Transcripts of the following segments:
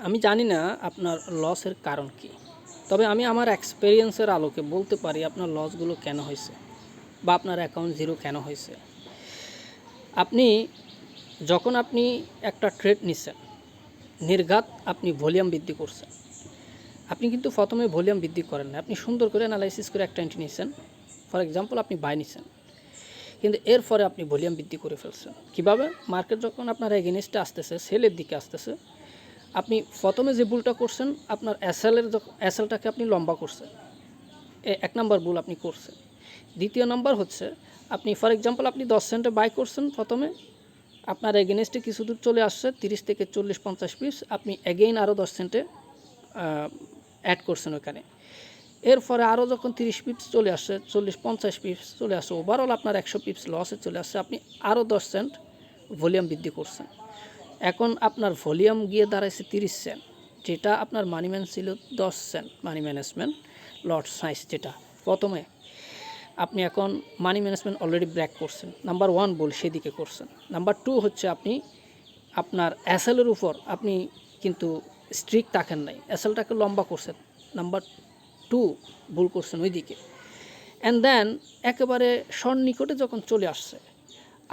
আমি জানি না আপনার লসের কারণ কি, তবে আমি আমার এক্সপেরিয়েন্সের আলোকে বলতে পারি আপনার লসগুলো কেন হয়েছে বা আপনার অ্যাকাউন্ট জিরো কেন হয়েছে। যখন আপনি একটা ট্রেড নিচ্ছেন, নির্ঘাত আপনি ভলিউম বৃদ্ধি করছেন। আপনি কিন্তু প্রথমে ভলিউম বৃদ্ধি করেন না, আপনি সুন্দর করে অ্যানালাইসিস করে একটা এন্ট্রি নিচ্ছেন। ফর এক্সাম্পল আপনি বাই নিচ্ছেন, কিন্তু এরপরে আপনি ভলিউম বৃদ্ধি করে ফেলছেন। কীভাবে? মার্কেট যখন আপনার এগেনস্টে আসতেছে, সেলের দিকে আসতেছে, আপনি প্রথমে যে ভুলটা করছেন, আপনার এসএলটাকে আপনি লম্বা করছেন, এক নম্বর ভুল আপনি করছেন। দ্বিতীয় নম্বর হচ্ছে, আপনি ফর এক্সাম্পল আপনি 10 সেন্টে বাই করছেন, প্রথমে আপনার এগেনস্টে কিছু দূর চলে আসছে 30 থেকে 40-50 পিস, আপনি এগেইন আরও 10 সেন্টে অ্যাড করছেন ওখানে। এরপরে আরও যখন 30 পিপস চলে আসছে, 40-50 পিপস চলে আসছে, ওভারঅল আপনার 100 পিপস লসে চলে আসছে, আপনি আরও 10 সেন্ট ভলিউম বৃদ্ধি করছেন। এখন আপনার ভলিউম গিয়ে দাঁড়াইছে 30 সেন্ট, যেটা আপনার মানি ম্যান ছিল 10 cent money management lot size. যেটা প্রথমে আপনি এখন মানি ম্যানেজমেন্ট অলরেডি ব্রেক করছেন, নাম্বার 1 ভুল সেদিকে করছেন। নাম্বার 2 হচ্ছে আপনি আপনার এসএলের উপর আপনি কিন্তু স্ট্রিক থাকেন নাই, এসএলটাকে লম্বা করছেন। নাম্বার 2 ভুল করছেন ওইদিকে। অ্যান্ড দেন একেবারে সন্নিকটে যখন চলে আসছে,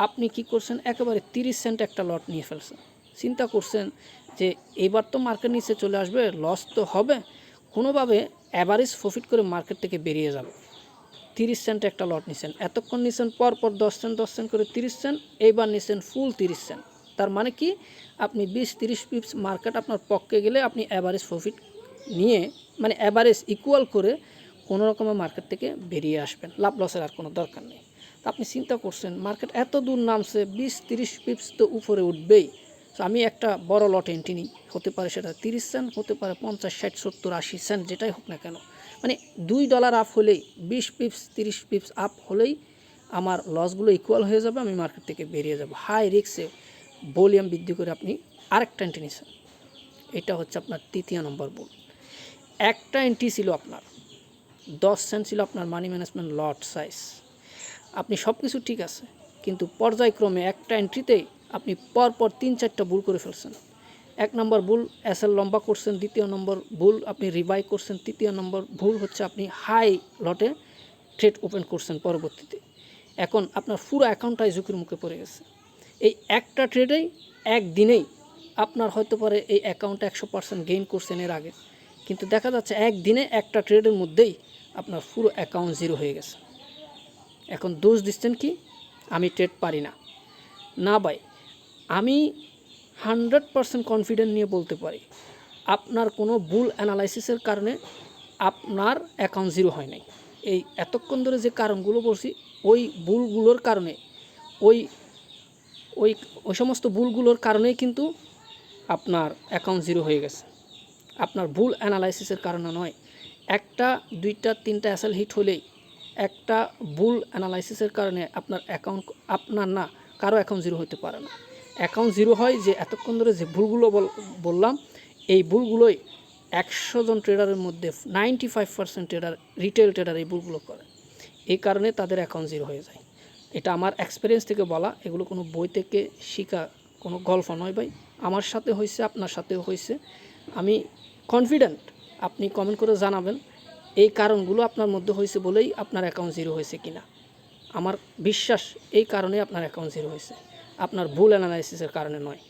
আপনি কি করছেন? একেবারে 30 সেন্ট একটা লট নিয়ে ফেলছেন। চিন্তা করছেন যে এবার তো মার্কেট নিচে চলে আসবে, লস তো হবে, কোনোভাবে অ্যাভারেজ প্রফিট করে মার্কেট থেকে বেরিয়ে যাবে। 30 সেন্ট একটা লট নিছেন, এতক্ষণ নিছেন পরপর 10 সেন্ট করে 30 সেন্ট, এইবার নিছেন ফুল 30 সেন্ট। তার মানে কি, আপনি 20-30 পিপস মার্কেট আপনার পক্ষে গেলে আপনি অ্যাভারেজ প্রফিট নিয়ে, মানে অ্যাভারেজ ইকুয়াল করে কোনো রকমের মার্কেট থেকে বেরিয়ে আসবেন, লাভ লসের আর কোনো দরকার নেই। তা আপনি চিন্তা করছেন মার্কেট এত দূর নামছে, 20-30 পিপস তো উপরে উঠবেই, তো আমি একটা বড় লট এন্ট্রি নিই, হতে পারে সেটা 30 সেন্ট, হতে পারে 50, 60, 70, 80 সেন্ট, যেটাই হোক না কেন, মানে $2 আপ হলেই, 20 পিপস 30 পিপস আপ হলেই আমার লসগুলো ইকুয়াল হয়ে যাবে, আমি মার্কেট থেকে বেরিয়ে যাব। হাই রিস্কে ভলিউম বৃদ্ধি করে আপনি আরেকটা এন্ট্রি নিয়েছেন, এটা হচ্ছে আপনার তৃতীয় নম্বর ভুল। একটা এন্ট্রি ছিল আপনার 10 সেন্ট, ছিল আপনার মানি ম্যানেজমেন্ট লট সাইজ, আপনি সব কিছু ঠিক আছে, কিন্তু পর্যায়ক্রমে একটা এন্ট্রিতেই আপনি পরপর 3-4টা ভুল করে ফেলছেন। 1 নম্বর ভুল এসএল লম্বা করছেন, দ্বিতীয় নম্বর ভুল আপনি রিবাই করছেন, তৃতীয় নম্বর ভুল হচ্ছে আপনি হাই লটে ট্রেড ওপেন করছেন পরবর্তীতে। এখন আপনার পুরো অ্যাকাউন্টটাই ঝুঁকির মুখে পড়ে গেছে। এই একটা ট্রেডেই একদিনেই আপনার হয়তো পারে এই অ্যাকাউন্টে 100% গেইন করছেন এর আগে, কিন্তু দেখা যাচ্ছে একদিনে একটা ট্রেডের মধ্যেই আপনার পুরো অ্যাকাউন্ট জিরো হয়ে গেছে। এখন দোষ দিচ্ছেন কি, আমি ট্রেড পারি না। না ভাই, আমি 100% কনফিডেন্ট নিয়ে বলতে পারি আপনার কোনো ভুল অ্যানালাইসিসের কারণে আপনার অ্যাকাউন্ট জিরো হয় নাই। এই এতক্ষণ ধরে যে কারণগুলো বলছি, ওই ভুলগুলোর কারণে, ওই ওই ওই সমস্ত ভুলগুলোর কারণেই কিন্তু আপনার অ্যাকাউন্ট জিরো হয়ে গেছে, আপনার ভুল অ্যানালাইসিসের কারণে নয়। একটা, দুইটা, তিনটা এসএল হিট হলেই, একটা ভুল অ্যানালাইসিসের কারণে আপনার অ্যাকাউন্ট, আপনার না, কারো অ্যাকাউন্ট জিরো হতে পারে না। অ্যাকাউন্ট জিরো হয় যে এতক্ষণ ধরে যে ভুলগুলো বললাম, এই ভুলগুলোই 100 জন ট্রেডারের মধ্যে 95% ট্রেডার, রিটেল ট্রেডার এই ভুলগুলো করে, এই কারণে তাদের অ্যাকাউন্ট জিরো হয়ে যায়। এটা আমার এক্সপিরিয়েন্স থেকে বলা, এগুলো কোনো বই থেকে শেখা কোনো গল্প নয় ভাই, আমার সাথে হয়েছে, আপনার সাথেও হয়েছে। আমি কনফিডেন্ট, আপনি কমেন্ট করে জানাবেন এই কারণগুলো আপনার মধ্যে হয়েছে বলেই আপনার অ্যাকাউন্ট জিরো হয়েছে কিনা। আমার বিশ্বাস এই কারণে আপনার অ্যাকাউন্ট জিরো হয়েছে, আপনার ভুল অ্যানালাইসিসের কারণে নয়।